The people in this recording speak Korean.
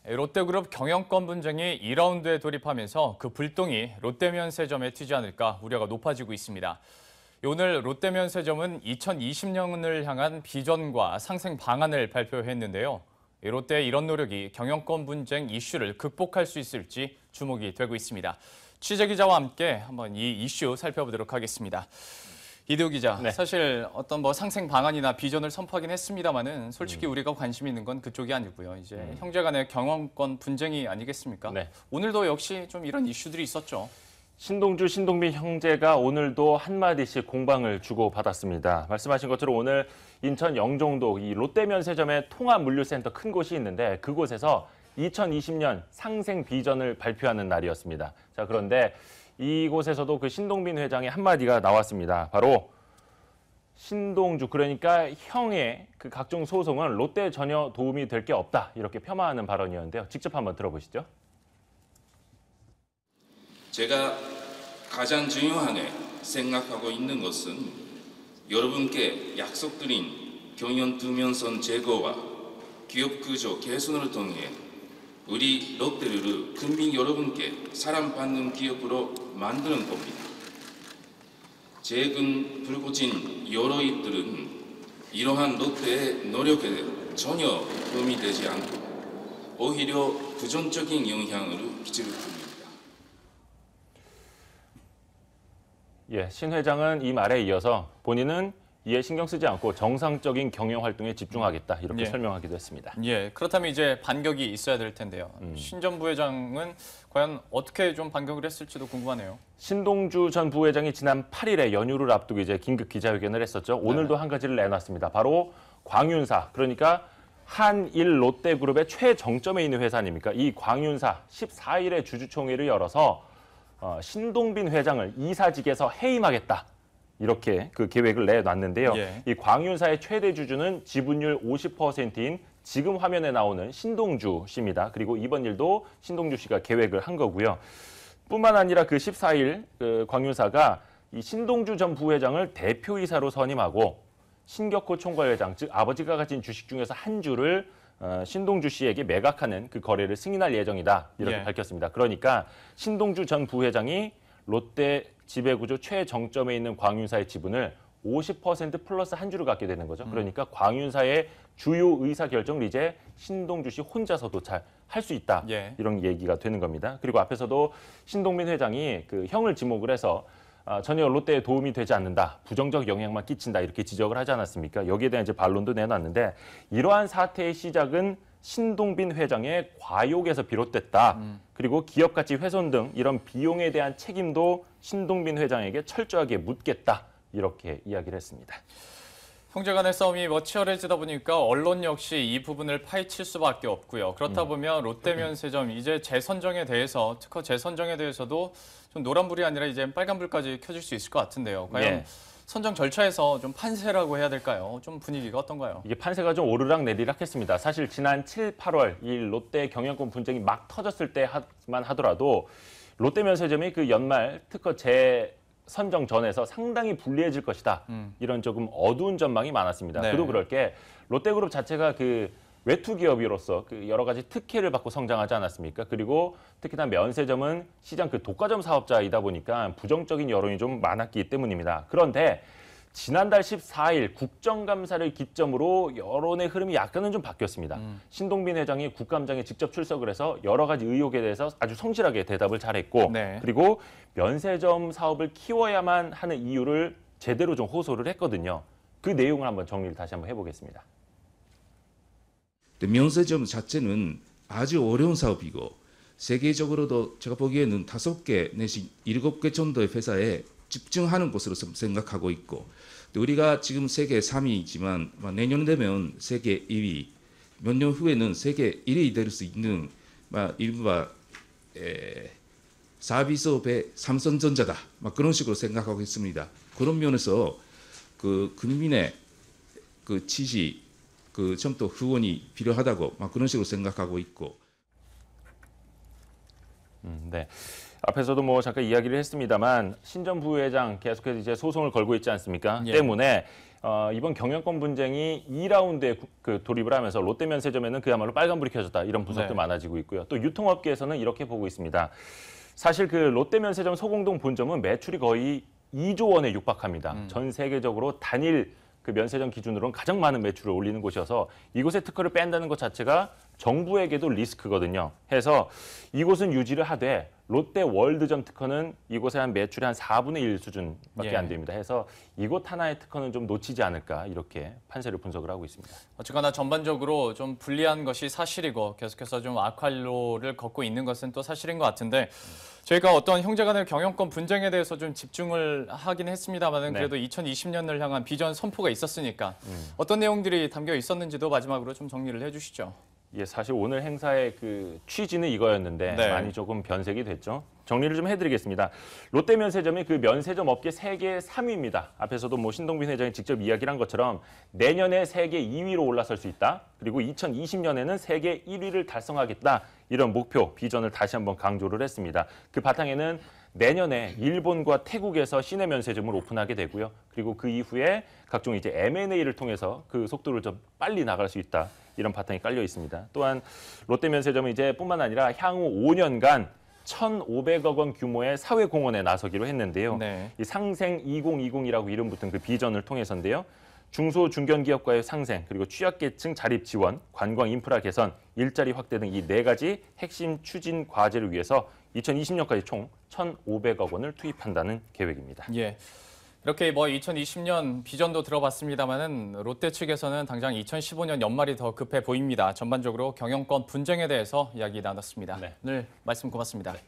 롯데그룹 경영권 분쟁이 2라운드에 돌입하면서 그 불똥이 롯데면세점에 튀지 않을까 우려가 높아지고 있습니다. 오늘 롯데면세점은 2020년을 향한 비전과 상생 방안을 발표했는데요. 롯데의 이런 노력이 경영권 분쟁 이슈를 극복할 수 있을지 주목이 되고 있습니다. 취재기자와 함께 한번 이 이슈 살펴보도록 하겠습니다. 이대호 기자, 네. 사실 어떤 상생 방안이나 비전을 선포하긴 했습니다만은 솔직히 우리가 관심 있는 건 그쪽이 아니고요. 이제 형제 간의 경영권 분쟁이 아니겠습니까? 네. 오늘도 역시 좀 이런 이슈들이 있었죠. 신동주, 신동빈 형제가 오늘도 한마디씩 공방을 주고받았습니다. 말씀하신 것처럼 오늘 인천 영종도 이 롯데면세점의 통합물류센터 큰 곳이 있는데 그곳에서 2020년 상생 비전을 발표하는 날이었습니다. 자, 그런데 이곳에서도 그 신동빈 회장의 한마디가 나왔습니다. 바로 신동주, 그러니까 형의 그 각종 소송은 롯데에 전혀 도움이 될 게 없다, 이렇게 폄하하는 발언이었는데요. 직접 한번 들어보시죠. 제가 가장 중요하게 생각하고 있는 것은 여러분께 약속드린 경영 두면선 제거와 기업 구조 개선을 통해 우리 롯데를 국민 여러분께 사랑받는 기업으로 만드는 겁니다. 최근 불거진 여러 일들은 이러한 롯데의 노력에 전혀 도움이 되지 않고 오히려 부정적인 영향을 끼칠 뿐입니다. 예, 신 회장은 이 말에 이어서 본인은 이에 신경 쓰지 않고 정상적인 경영 활동에 집중하겠다, 이렇게 설명하기도 했습니다. 예, 그렇다면 이제 반격이 있어야 될 텐데요. 신 전 부회장은 과연 어떻게 좀 반격을 했을지도 궁금하네요. 신동주 전 부회장이 지난 8일에 연휴를 앞두고 이제 긴급 기자회견을 했었죠. 오늘도 한 가지를 내놨습니다. 바로 광윤사, 그러니까 한일 롯데그룹의 최정점에 있는 회사 아닙니까? 이 광윤사 14일에 주주총회를 열어서 신동빈 회장을 이사직에서 해임하겠다, 이렇게 그 계획을 내놨는데요. 예. 이 광윤사의 최대 주주는 지분율 50%인 지금 화면에 나오는 신동주 씨입니다. 그리고 이번 일도 신동주 씨가 계획을 한 거고요. 뿐만 아니라 그 14일 그 광윤사가 이 신동주 전 부회장을 대표이사로 선임하고 신격호 총괄회장, 즉 아버지가 가진 주식 중에서 한 주를 신동주 씨에게 매각하는 그 거래를 승인할 예정이다, 이렇게 밝혔습니다. 그러니까 신동주 전 부회장이 롯데 지배구조 최정점에 있는 광윤사의 지분을 50% 플러스 한 주를 갖게 되는 거죠. 그러니까 광윤사의 주요 의사결정을 이제 신동주 씨 혼자서도 잘 할 수 있다, 이런 얘기가 되는 겁니다. 그리고 앞에서도 신동빈 회장이 그 형을 지목을 해서 전혀 롯데에 도움이 되지 않는다, 부정적 영향만 끼친다, 이렇게 지적을 하지 않았습니까? 여기에 대한 이제 반론도 내놨는데 이러한 사태의 시작은 신동빈 회장의 과욕에서 비롯됐다. 그리고 기업 가치 훼손 등 이런 비용에 대한 책임도 신동빈 회장에게 철저하게 묻겠다, 이렇게 이야기를 했습니다. 형제 간의 싸움이 치열해지다 보니까 언론 역시 이 부분을 파헤칠 수밖에 없고요. 그렇다 보면 롯데면세점 이제 재선정에 대해서, 특허 재선정에 대해서도 좀 노란불이 아니라 이제 빨간불까지 켜질 수 있을 것 같은데요. 과연 선정 절차에서 좀 판세라고 해야 될까요? 좀 분위기가 어떤가요? 이게 판세가 좀 오르락 내리락 했습니다. 사실 지난 7, 8월 이 롯데 경영권 분쟁이 막 터졌을 때만 하더라도 롯데면세점이 그 연말 특허 재선정 전에서 상당히 불리해질 것이다, 이런 조금 어두운 전망이 많았습니다. 그도 그럴 게 롯데그룹 자체가 그 외투 기업으로서 그 여러 가지 특혜를 받고 성장하지 않았습니까? 그리고 특히나 면세점은 시장 그 독과점 사업자이다 보니까 부정적인 여론이 좀 많았기 때문입니다. 그런데 지난달 14일 국정감사를 기점으로 여론의 흐름이 약간은 좀 바뀌었습니다. 신동빈 회장이 국감장에 직접 출석을 해서 여러 가지 의혹에 대해서 아주 성실하게 대답을 잘했고, 그리고 면세점 사업을 키워야만 하는 이유를 제대로 좀 호소를 했거든요. 그 내용을 한번 정리를 다시 한번 해보겠습니다. 면세점 자체는 아주 어려운 사업이고 세계적으로도 제가 보기에는 5개 내지 7개 정도의 회사에 집중하는 것으로 생각하고 있고, 우리가 지금 세계 3위이지만 내년 되면 세계 2위, 몇 년 후에는 세계 1위 될 수 있는 일부가 서비스업의 삼성전자다, 그런 식으로 생각하고 있습니다. 그런 면에서 그 국민의 그 지지, 그 좀 더 후원이 필요하다고 그런 식으로 생각하고 있고. 네. 앞에서도 뭐 잠깐 이야기를 했습니다만 신 전 부회장 계속해서 이제 소송을 걸고 있지 않습니까? 때문에 이번 경영권 분쟁이 2라운드에 돌입을 하면서 롯데면세점에는 그야말로 빨간불이 켜졌다 이런 분석도 네. 많아지고 있고요. 또 유통업계에서는 이렇게 보고 있습니다. 사실 그 롯데면세점 소공동 본점은 매출이 거의 2조 원에 육박합니다. 전 세계적으로 단일 그 면세점 기준으로는 가장 많은 매출을 올리는 곳이어서 이곳에 특허를 뺀다는 것 자체가 정부에게도 리스크거든요. 해서 이곳은 유지를 하되 롯데 월드점 특허는 이곳의 한 매출의 한 4분의 1 수준밖에 예. 안 됩니다. 해서 이곳 하나의 특허는 좀 놓치지 않을까 이렇게 판세를 분석을 하고 있습니다. 어쨌거나 전반적으로 좀 불리한 것이 사실이고 계속해서 좀 악화로를 걷고 있는 것은 또 사실인 것 같은데 저희가 어떤 형제 간의 경영권 분쟁에 대해서 좀 집중을 하긴 했습니다만은 네. 그래도 2020년을 향한 비전 선포가 있었으니까 어떤 내용들이 담겨 있었는지도 마지막으로 좀 정리를 해주시죠. 예, 사실 오늘 행사의 그 취지는 이거였는데 네. 많이 조금 변색이 됐죠. 정리를 좀 해드리겠습니다. 롯데면세점이 그 면세점 업계 세계 3위입니다. 앞에서도 뭐 신동빈 회장이 직접 이야기를 한 것처럼 내년에 세계 2위로 올라설 수 있다. 그리고 2020년에는 세계 1위를 달성하겠다. 이런 목표, 비전을 다시 한번 강조를 했습니다. 그 바탕에는 내년에 일본과 태국에서 시내 면세점을 오픈하게 되고요. 그리고 그 이후에 각종 이제 M&A를 통해서 그 속도를 좀 빨리 나갈 수 있다. 이런 바탕이 깔려 있습니다. 또한 롯데면세점은 이제 뿐만 아니라 향후 5년간 1,500억 원 규모의 사회공헌에 나서기로 했는데요. 네. 이 상생 2020이라고 이름 붙은 그 비전을 통해서인데요. 중소 중견기업과의 상생, 그리고 취약계층 자립 지원, 관광 인프라 개선, 일자리 확대 등 이 4가지 핵심 추진 과제를 위해서 2020년까지 총 1,500억 원을 투입한다는 계획입니다. 예. 이렇게 뭐 2020년 비전도 들어봤습니다만은 롯데 측에서는 당장 2015년 연말이 더 급해 보입니다. 전반적으로 경영권 분쟁에 대해서 이야기 나눴습니다. 네. 오늘 말씀 고맙습니다. 네.